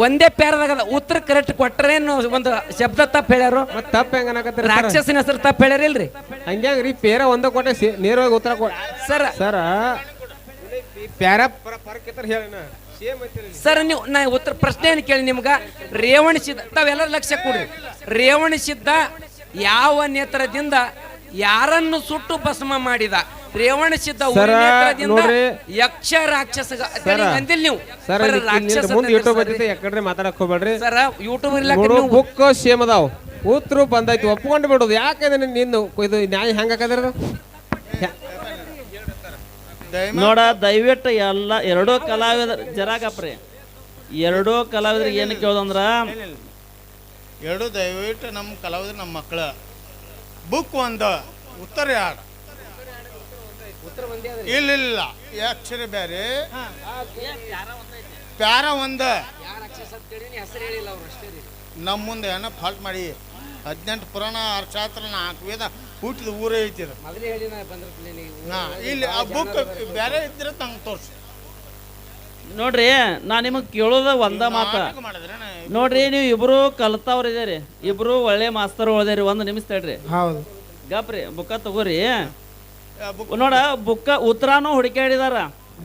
ಒಂದೇ ಪ್ಯಾರದಾಗ ಉತ್ತರ ಕರೆಕ್ಟ್ ಕೊಟ್ಟರೇನು ಒಂದು ಶಬ್ದ ತಪ್ಪ ಹೇಳ್ಯಾರು. ಮತ್ ತಪ್ಪ ಹೆಂಗ ಅನ್ನಕತ್ತೀರಿ ರಾಕ್ಷಸನ ಹೆಸರು ತಪ್ಪ ಹೇಳ್ಯಾರಿಲ್ರಿ. ಹಂಗ್ಯಾಂಗ್ರಿ ಪೇರ ಒಂದ ಕೊಟ್ಟೆ ನೇರವಾಗಿ ಉತ್ತರ ಕೊಡ ಸರ ಪ್ಯಾರ ಪರಕಿತರ ಹೇಳಣ ಸರ್ ನೀವು ನಾ ಉತ್ತರ ಪ್ರಶ್ನೆ ಏನು ಕೇಳಿ ನಿಮ್ಗ. ರೇವಣಿಸಿದ್ದ ತಾವೆಲ್ಲ ಲಕ್ಷ್ಯ ಕೊಡ್ರಿ. ರೇವಣಿಸಿದ್ದ ಯಾವ ನೇತ್ರದಿಂದ ಯಾರನ್ನು ಸುಟ್ಟು ಭಸ್ಮ ಮಾಡಿದ? ರೇವಣಿಸಿದ್ದ ಯಕ್ಷ ರಾಕ್ಷಸ ಅಂದಿಲ್ ನೀವು ಯೂಟ್ಯೂಬ್ ಯಾಕಂದ್ರೆ ಮಾತಾಡಕ್ ಹೋಗ್ಬೇಡ್ರಿ ಸರ್. ಯೂಟ್ಯೂಬ್ ಬುಕ್ ಸೇಮ್ ಅದಾವ್ ಉತ್ತರ ಬಂದೈತಿ ಒಪ್ಕೊಂಡು ಬಿಡೋದು. ಯಾಕಂದ್ರೆ ನಿಂದು ಇದು ನ್ಯಾಯ ಹೆಂಗ ಹಾಕದ್ರ ನೋಡ ದಯವಿಟ್ಟು ಎಲ್ಲ ಎರಡೂ ಕಲಾವಿದರು ಜರಾಗಪ್ರಿ ಎರಡೂ ಕಲಾವಿದರಿಗೆ ಏನು ಕೇಳೋದಂದ್ರ ಎರಡು ದಯವಿಟ್ಟು ನಮ್ಮ ಕಲಾವಿದ್ರು ನಮ್ಮ ಮಕ್ಕಳ ಬುಕ್ ಒಂದು ಉತ್ತರ ಯಾರು ಇಲ್ಲ ಅಕ್ಷರ ಬೇರೆ ಪ್ಯಾರ ಒಂದ ನಮ್ಮ ಮುಂದೆ ಏನೋ ಫಾಲ್ಟ್ ಮಾಡಿ 18 ಪುರಾಣ ಅರ್ಥಶಾಸ್ತ್ರ 4 ವೇದ ಹುಟ್ಟಿದ ಊರೇ ಐತಿ ಇಲ್ಲಿ ಆ ಬುಕ್ ಬೇರೆ ಇದ್ರೆ ತಂಗ ತೋರ್ಸಿ ನೋಡ್ರಿ ನಾ ನಿಮಗೆ ಕೇಳೋದ ಒಂದ ಮಾತ ನೋಡ್ರಿ. ನೀವು ಇಬ್ರು ಕಲ್ತಾವ್ರ ಇದೇರಿ, ಇಬ್ರು ಒಳ್ಳೆ ಮಾಸ್ತರ್ ಓದೇರಿ. ಒಂದು ನಿಮಿಷ ತಡ್ರಿ. ಹೌದು ಗಪ್ರಿ ಬುಕ್ಕ ತಗೋರಿ. ನೋಡ ಬುಕ್ಕ ಉತ್ತರಾನು ಹುಡುಕಾಡಿದಾರ.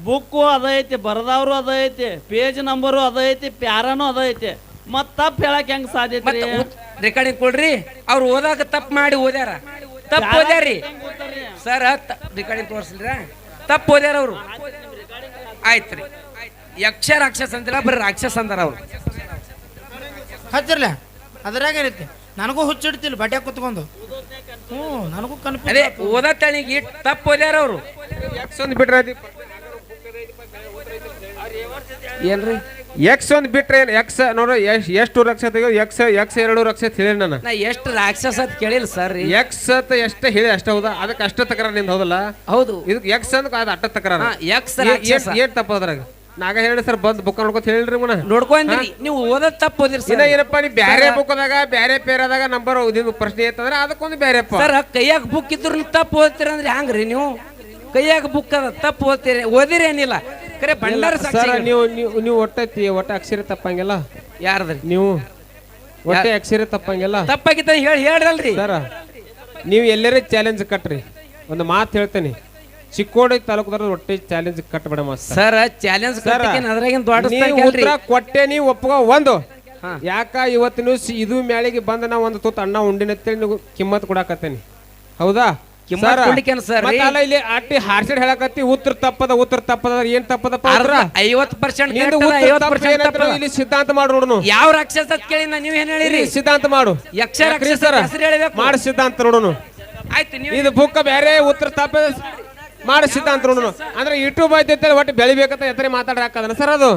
ಬುಕ್ಕು ಅದ ಐತಿ, ಬರದವ್ರು ಅದ ಐತಿ, ಪೇಜ್ ನಂಬರು ಅದ ಐತಿ, ಪ್ಯಾರನು ಅದ ಐತಿ. ಮತ್ ತಪ್ಪ ಹೇಳಕ್ ಹೆಂಗ್ ಸಾಧ್ಯತೆ? ರೆಕಾರ್ಡಿಂಗ್ ಕೊಡ್ರಿ. ಅವ್ರು ಓದಾಗ ತಪ್ಪು ಮಾಡಿ ಓದ್ಯಾರ, ತಪ್ಪು ಓದ್ಯಾರಿ ಸರ್. ರೆಕಾರ್ಡಿಂಗ್ ತೋರಿಸ್ಲ್ರ ತಪ್ಪು ಓದ್ಯಾರ ಅವ್ರು. ಆಯ್ತ್ರಿ, ಯಕ್ಷ ರಾಕ್ಷಸ ಅಂತಿಲ್ಲ, ಬರೀ ರಾಕ್ಷಸ ಅಂತಾರ ಅವ್ರು. ಹಚ್ಚಿರ್ಲ ಅದ್ರಾಗ ಏನೈತಿ? ನನಗೂ ಹುಚ್ಚಿಡ್ತಿಲ್ಲ ಬಟ್ಟೆ ಕುತ್ಕೊಂಡು. ನನಗೂ ಅದೇ ಓದ ತಣಿಗೆ ತಪ್ಪು ಓದ್ಯಾರ ಅವ್ರು. ಬಿಟ್ರೆ ಏನ್ರಿ ಎಕ್ಸ್ ಒಂದ್ ಬಿಟ್ರೆ ಎಕ್ಸ್ ನೋಡ್ರಿ ಎಷ್ಟು ರಕ್ಷ ತೆಗೋ ಎಕ್ಸ್ 2 ರಕ್ಷ ಹೇಳಿ ನಾನು. ನಾ ಎಷ್ಟು ರಾಕ್ಷಸ ಅಂತ ಕೇಳಿಲ್ಲ ಸರ್. ಎಕ್ಸ್ ಅಂತ ಎಷ್ಟ ಹೇಳಿ ಅಷ್ಟ ಹೌದಾ? ಅದಕ್ಕೆ ಅಷ್ಟ ತಕರಾರ ನಿಂದ ಹೌದಲ್ಲ? ಹೌದು. ಇದಕ್ಕೆ ಎಕ್ಸ್ ಅಂತ ಅದು ಅಟ್ಟ ತಕರಾರ. ಎಕ್ಸ್ ಏನ್ ತಪ್ಪ ಅದ್ರಾಗ? ನಾಗ ಹೇಳಿ ಸರ್ ಬಂದ್ ಬುಕ್ ನೋಡ್ಕೊತ ಹೇಳ್ರಿ ಮುನ್ನ ನೋಡ್ಕೊಂಡ್ರಿ ನೀವು ಓದೋದ್ ತಪ್ಪು ಓದಿರಿ ಸರ್. ಏನಪ್ಪ ನೀ ಬ್ಯಾರೆ ಬುಕ್ದಾಗ ಬ್ಯಾರೆ ಪೇರದಾಗ ನಂಬರ್ ನಿಮ್ಗೆ ಪ್ರಶ್ನೆ ಐತಂದ್ರೆ ಅದಕ್ಕೊಂದು ಬ್ಯಾರೆಪ್ಪ ಸರ್. ಕೈಯಾಗ ಬುಕ್ ಇದ್ರು ತಪ್ಪು ಓದ್ತೀರ ಅಂದ್ರೆ ಹ್ಯಾಂಗ್ರಿ ನೀವು? ಕೈಯಾಗ ಬುಕ್ ಅದ ತಪ್ಪು ಓದ್ತೀರಿ, ಓದಿರಿ ಏನಿಲ್ಲ ಕರೆ ಬಂಡಾರ ಸರ್. ನೀವು ಒಟ್ಟ ಅಕ್ಷರ ತಪ್ಪಂಗಿಲ್ಲ. ಯಾರದ್ರಿ ನೀವು ಒಟ್ಟೆ ಅಕ್ಷರ ತಪ್ಪಂಗಿಲ್ಲ. ತಪ್ಪಾಗಿತ್ತ ಹೇಳ್ರಲ್ರಿ ಸರ. ನೀವು ಎಲ್ಲರೇ ಚಾಲೆಂಜ್ ಕಟ್ರಿ. ಒಂದು ಮಾತು ಹೇಳ್ತೇನೆ, ಚಿಕ್ಕೋಡಿ ತಾಲೂಕದವ್ರ ಒಟ್ಟೆ ಚಾಲೆಂಜ್ ಕಟ್ಟಬೇಡ ಸರ್. ಚಾಲೆಂಜ್ ಅದ್ರಾಗಿನ ಉತ್ತರ ಕೊಟ್ಟೆ ನೀವು ಒಪ್ಪಗ ಒಂದು. ಯಾಕ ಇವತ್ತಿನ ಇದು ಮ್ಯಾಳಿಗೆ ಬಂದ ನಾ ಒಂದು ತುತ್ತು ಅಣ್ಣ ಉಂಡಿನತ್ತೇಳಿ ನೀವು ಕಿಮ್ಮತ್ ಕೊಡಾಕತ್ತೇನಿ, ಹೌದಾ? ಇಲ್ಲಿ ಅಟ್ಟಿ ಹಾರ್ಸೆಡ್ ಹೇಳಕತ್ತಿ ಉತ್ತರ ತಪ್ಪದ ಏನ್ ತಪ್ಪದಪ್ಪ? 50% ಇಲ್ಲಿ ಸಿದ್ಧಾಂತ ಮಾಡು ನೋಡು. ಯಾವ ರಾಕ್ಷಸ ಕೇಳಿ ನೀವು ಏನ್ ಹೇಳಿರಿ? ಸಿದ್ಧಾಂತ ಮಾಡು. ಯಕ್ಷ ರಾಕ್ಷಸ ಮಾಡಿ ಸಿದ್ಧಾಂತ ನೋಡೋನು. ಆಯ್ತು, ಇದು ಬುಕ್ ಬೇರೆ ಉತ್ತರ ತಪ್ಪ ಮಾಡಿ ಸಿದ್ಧಾಂತ ನೋಡೋನು. ಅಂದ್ರೆ ಯೂಟ್ಯೂಬ್ ಐತೆ ಒಟ್ಟು ಬೆಳಿಬೇಕಂತ ಎತ್ತರೆ ಮಾತಾಡಕದನ ಸರ್. ಅದು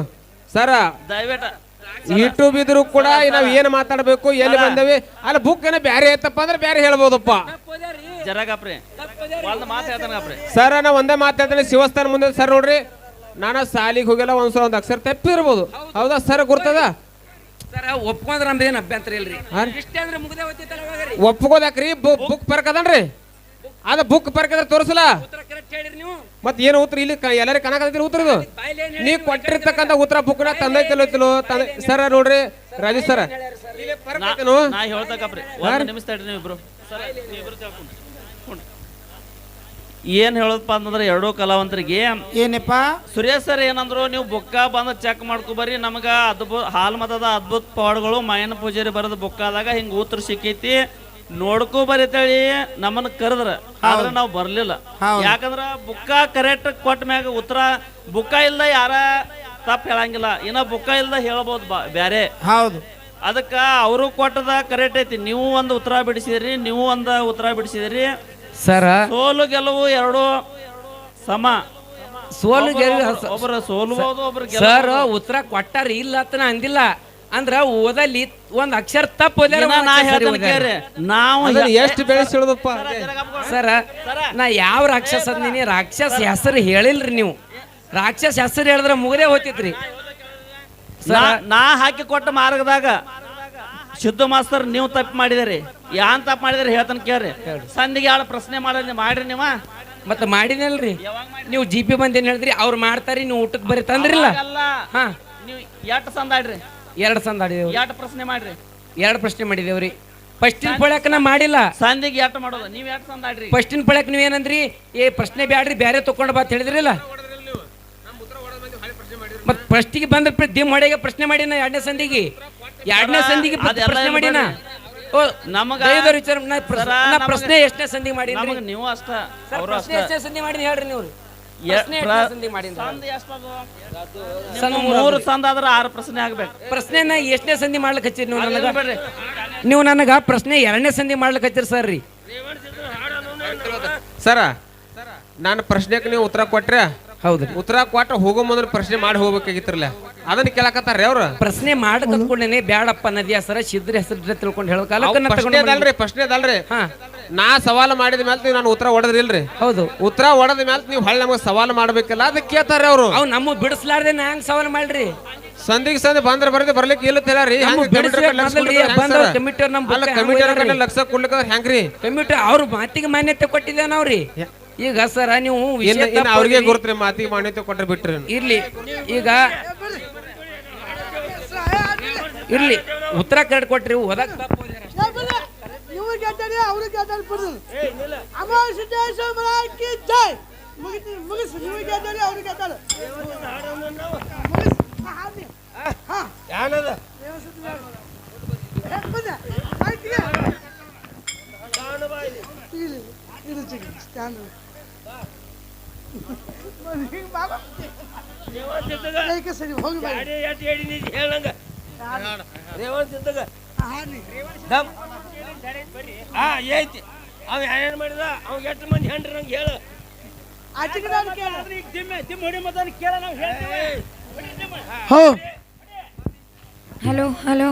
ಸರ ದಯವಿಟ್ಟು ಯೂಟ್ಯೂಬ್ ಇದ್ರು ಕೂಡ ನಾವ್ ಏನ್ ಮಾತಾಡ್ಬೇಕು, ಎಲ್ಲಿ ಬಂದೇವಿ ಅಲ್ಲ ಬುಕ್ ಏನೋ ಬ್ಯಾರೆ ಐತಪ್ಪ ಅಂದ್ರೆ ಬ್ಯಾರೆ ಹೇಳ್ಬೋದಪ್ಪ. ಸರ್ ನಾ ಒಂದೇ ಮಾತಾಡ್ತೇನೆ ಶಿವಸ್ಥಾನ ಮುಂದೆ. ಸರ್ ನೋಡ್ರಿ, ನಾನು ಸಾಲಿಗೆ ಹೋಗಿಲ್ಲ, ಒಂದ್ ಅಕ್ಷರ ತಪ್ಪಿರ್ಬೋದು, ಹೌದಾ ಸರ್? ಗುರ್ತದ ಒಪ್ಕೊಂಡ್ರ ನಮ್ದು ಏನ್ ಅಭ್ಯಂತರ ಇಲ್ರಿ. ಒಪ್ಕೋದಾಕ್ರಿ. ಬುಕ್ ಪರ್ಕದನ್ರಿ, ಅದ ಬುಕ್ ಪರ್ಕದ್ರ ತೋರಿಸಲ್ಲ. ಮತ್ ಏನು ಉತ್ತರ ಇಲ್ಲಿ ಎಲ್ಲರೂ ಕನಕತ್ತೀರಿ ಉತ್ತರದು? ನೀವ್ ಕೊಟ್ಟಿರ್ತಕ್ಕಂಥ ಉತ್ತರ ಬುಕ್ನ ತಂದೈತಿಲ್ಲೋ ಸರ್. ನೋಡ್ರಿ ರಾಜು ಸರ್, ಏನ್ ಹೇಳೋದಪ್ಪ ಅಂತಂದ್ರೆ ಎರಡೂ ಕಲಾವಂತರಿಗೆ ಏನಪ್ಪ ಸುರೇಶ್ ಸರ್ ಏನಂದ್ರು, ನೀವು ಬುಕ್ಕ ಬಂದು ಚೆಕ್ ಮಾಡ್ಕೊಬರ್ರಿ, ನಮಗ ಹಾಲ್ ಮತದ ಅದ್ಭುತ ಪವಾಡಗಳು ಮಾಯನ ಪೂಜಾರಿ ಬರೋದು ಬುಕ್ಕಾದಾಗ ಹಿಂಗ ಉತ್ತರ ಸಿಕ್ಕೈತಿ ನೋಡ್ಕೊ ಬರೀತೇಳಿ ನಮ್ಮನ್ನ ಕರೆದ್ರ. ಆದ್ರೆ ನಾವು ಬರ್ಲಿಲ್ಲ. ಯಾಕಂದ್ರ ಬುಕ್ಕ ಕರೆಕ್ಟ್ ಕೊಟ್ಟ ಮ್ಯಾಗ ಉತ್ತರ ಬುಕ್ಕ ಇಲ್ದ ಯಾರ ತಪ್ಪ ಹೇಳಂಗಿಲ್ಲ, ಇನ್ನ ಬುಕ್ಕ ಇಲ್ದ ಹೇಳ್ಬೋದು ಬ್ಯಾರೆ. ಹೌದು, ಅದಕ್ಕ ಅವರು ಕೊಟ್ಟದ ಕರೆಕ್ಟ್ ಐತಿ. ನೀವು ಒಂದು ಉತ್ತರ ಬಿಡಿಸಿದ್ರಿ, ನೀವು ಒಂದು ಉತ್ತರ ಬಿಡಿಸಿದ್ರಿ ಸರ. ಸೋಲು ಗೆಲುವು ಎರಡು ಸಮ. ಸೋಲು ಗೆಲುವು ಒಬ್ರು ಸೋಲ್ಬಹುದು, ಒಬ್ರು ಸರ್. ಉತ್ತರ ಕೊಟ್ಟಾರ ಇಲ್ಲ ಅಂತ ಅಂದಿಲ್ಲ. ಅಂದ್ರ ಓದಲ್ಲಿ ಒಂದ್ ಅಕ್ಷರ ತಪ್ಪು ನಾವು ಎಷ್ಟು ಬೆಳೆಸಿಳದಪ್ಪ ಸರ. ನಾ ಯಾವ ರಾಕ್ಷಸ ಅಂದಿನಿ? ರಾಕ್ಷಸ ಹೆಸರು ಹೇಳಿಲ್ರಿ ನೀವು. ರಾಕ್ಷಸ ಹೆಸರು ಹೇಳಿದ್ರೆ ಮುಗದೇ ಹೋಗ್ತಿತ್ರಿ. ನಾ ಹಾಕಿ ಕೊಟ್ಟ ಮಾರ್ಗದಾಗ ಶುದ್ಧ ಮಾಸ್ತರ್ ನೀವು ತಪ್ಪು ಮಾಡಿದಿರಿ. ಯಾನ್ ತಪ್ಪು ಮಾಡಿದ್ರಿ ಹೇಳ್ತಾನೆ ಕೇಳ್ರಿ. ಸಂಧಿಗೆ ಯಾಳು ಪ್ರಶ್ನೆ ಮಾಡ್ರಿ ನೀವು ಮತ್ತ ಮಾಡಿನಲ್ರಿ ನೀವು GP ಬಂದೇನ್ ಹೇಳಿದ್ರಿ ಅವ್ರು ಮಾಡ್ತಾರಿ ನೀವು ಊಟಕ್ಕೆ ಬರೀ ತಂದ್ರಿಲ್ಲ ಹಾ ನೀವು ಎಷ್ಟು ಸಂದಾಡ್ರಿ 2 ಸಂದ ಆಡಿದೇವ್ರಿ ಎಷ್ಟು ಪ್ರಶ್ನೆ ಮಾಡ್ರಿ 2 ಪ್ರಶ್ನೆ ಮಾಡಿದೇವ್ರಿ ಫಸ್ಟಿನ ಪಳ್ಯಾಕ ನಾ ಮಾಡಿಲ್ಲ ಸಂದಿಗೆ ಎಷ್ಟು ಮಾಡೋದು ನೀವು ಎಷ್ಟು ಸಂದಾಡ್ರಿ ಫಸ್ಟಿನ ಪಳ್ಯಾಕ ನೀವೇನಂದ್ರಿ ಏ ಪ್ರಶ್ನೆ ಬ್ಯಾಡ್ರಿ ಬ್ಯಾರೆ ತಕೊಂಡ್ ಬಾ ಅಂತ ಹೇಳಿದ್ರಿಲ್ಲ ಮತ್ ಫಸ್ಟಿಗೆ ಬಂದ ದಿಮ್ ಹೊಡೆಗೆ ಪ್ರಶ್ನೆ ಮಾಡಿನ 2ನೇ ಸಂದಿಗೆ ಪ್ರಶ್ನೆ ಮಾಡಿನ ಓ ನಮಗ ವಿಚಾರ ನಾ ಪ್ರಶ್ನೆ ಎಷ್ಟನೇ ಸಂದಿ ಮಾಡಿ ನಮಗ ನೀವು ಅಷ್ಟ ಅವರು ಅಷ್ಟ ಎಷ್ಟನೇ ಸಂದಿ ಮಾಡಿ ಹೇಳ್ರಿ ನೀವು ಸಂದಿ ಮಾಡಿ ಮೂರು ಸಂದ ಆದ್ರೆ 6 ಪ್ರಶ್ನೆ ಆಗ್ಬೇಕು ಪ್ರಶ್ನೆನ ಎಷ್ಟನೇ ಸಂಧಿ ಮಾಡ್ಲಿಕ್ಕೆ ಹಚ್ಚಿರಿ ನೀವು ನನಗ ಪ್ರಶ್ನೆ 2ನೇ ಸಂಧಿ ಮಾಡ್ಲಿಕ್ಕೆ ಹಚ್ಚಿರಿ ಸರ್ ರೀ ಸರ ನಾನು ಪ್ರಶ್ನೆಗೆ ನೀವು ಉತ್ತರ ಕೊಟ್ರೆ ಹೌದ್ರಿ ಉತ್ತರ ಕೊಟ್ಟ ಹೋಗೋ ಮೊದಲು ಪ್ರಶ್ನೆ ಮಾಡಿ ಹೋಗ್ಬೇಕಾಗಿತ್ರಲ್ಲ ಅದನ್ನ ಕೇಳಕತ್ತಾರ್ರಿ ಅವ್ರು ಪ್ರಶ್ನೆ ಮಾಡಕೊಂಡೇನೆ ಬ್ಯಾಡಪ್ಪ ನದಿ ಹೆಸರ ಸಿದ್ರಿ ಹೆಸರು ತಿಳ್ಕೊಂಡು ಹೇಳಕಲ್ರಿ ಪ್ರಶ್ನೆದಲ್ರಿ ನಾ ಸವಾಲು ಮಾಡಿದ ಮೇಲೆ ನಾನು ಉತ್ತರ ಹೊಡೆದ್ರಿಲ್ರಿ ಹೌದು ಉತ್ತರ ಹೊಡೆದ ಮೇಲೆ ನೀವು ಹೊಳ್ಳಿ ನಮಗೆ ಸವಾಲು ಮಾಡ್ಬೇಕಲ್ಲ ಅದಕ್ಕೆ ಕೇಳ್ತಾರೆ ಅವ್ರು ಅವ್ ನಮ್ಮ ಬಿಡಿಸ್ಲಾರ್ದೆ ನಾ ಹೆಂಗ್ ಸವಾಲು ಮಾಡ್ರಿ ಸಂದಿಗೆ ಸಂದಿ ಬಂದ್ರೆ ಬರದೆ ಬರ್ಲಿಕ್ಕೆ ಇಲ್ಲ ಹೇಳ್ರಿ ಕಮಿಟಿ ಲಕ್ಷ ಕೊಡ್ಲಿಕ್ಕ ಹೆಂಗ್ರಿ ಕಮಿಟಿ ಅವ್ರ ಮಾತಿಗೆ ಮಾನ್ಯತೆ ಕೊಟ್ಟಿದ್ದೇವೆ ನಾವ್ರಿ ಈಗ ಸರ ನೀವು ಅವ್ರಿಗೆ ಗುರುತ್ರಿ ಮಾತಿಗೆ ಮಾನ್ಯತೆ ಕೊಟ್ರೆ ಬಿಟ್ರಿ ಇರ್ಲಿ ಈಗ ಇರ್ಲಿ ಉತ್ತರ ಕರೆಕ್ಟ್ ಕೊಟ್ರಿ ಓದಕ್ ಸರಿ ಹೋಗಿ ಐತಿ ಅವ ಏನೇನು ಮಾಡಿದ ಅವ್ ಎಷ್ಟು ಮಂದಿ ಹೆಂಡ್ರಿ ನಂಗೆ ಹೇಳು ಹಲೋ